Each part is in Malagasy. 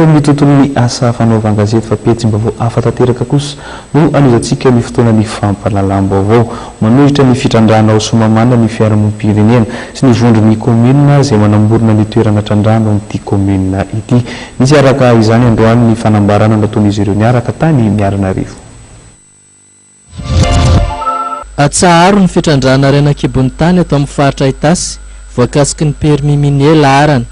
Mitotony asa fanaovana gazety fa pejim-baovao hafa tanteraka kosa no anizantsika ny fotoana ny fampahalalam-baovao manohitra ny fitrandrana ao Somamana ny fiarahamonim-pirenena sy ny vondron'ny komina izay manamorona ny toerana trandrano amin'ity komina ity. Misy araka izany androany ny fanambarana nataon'izy ireo niaraka tany Miaranarivo. Atsaharo ny fitrandrana Renakibony tany atao amin'ny faritra Itasy voakasiky ny permis minier laharana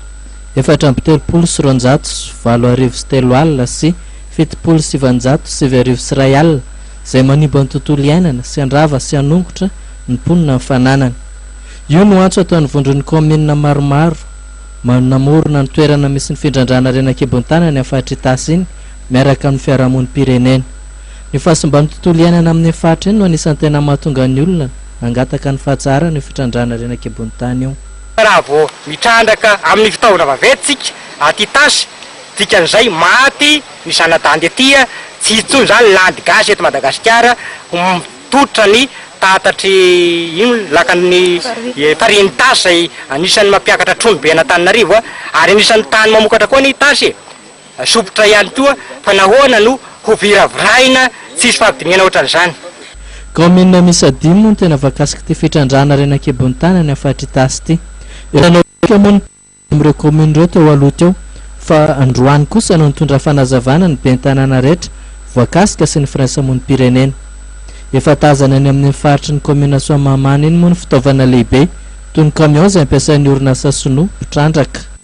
4,700 sy 7,700 izay manimba ny tontolo iainana sy andrava sy anongotra ny mponina amin'ny fananana. Io no antso ataon'ny vondron'ny komina maromaro manamorona ny toerana misy ny fitrandrana Renakibony tany any amin'ny faritra Itasy iny miaraka amin'ny fiarahamonim-pirenena. Ny fahasimban'ny tontolo iainana amin'ny faritra iny no anisan'ny tena mahatonga ny olona hangataka ny fahatsara ny fitrandrana Renakibony tany io. Raha vao mitrandraka amin'ny fitaovana vaventsika aty Itasy dikan'izay maty ny zanadandy aty tsy intsony zany landy gasy eto Madagasikara mitotra ny tatatry ino lakan'ny Fariny Itasy zay anisan'ny mampiakatra trondrobe an'Antananarivo ary anisan'ny tany mamokatra koa ny Itasy sopotra ihany koa fa nahoana no ho viraviraina tsisy fampidiniana ohatran'izany. Komina misy 5 no tena voakasiky ty fitrandrana Renakibony tany any faritra Itasy ty. Eranao moa amin'ireo komina ireo teo aloha teo fa androany kosa no nitondra fanazavana ny bentanana rehetra voakasika sy ny firaisamonim-pirenena. Efa tazana any amin'ny faritry ny komina Soamamana iny moa ny fitaovana lehibe toy ny camion izay ampiasain'ny orinasa Sinoa mpitrandraka.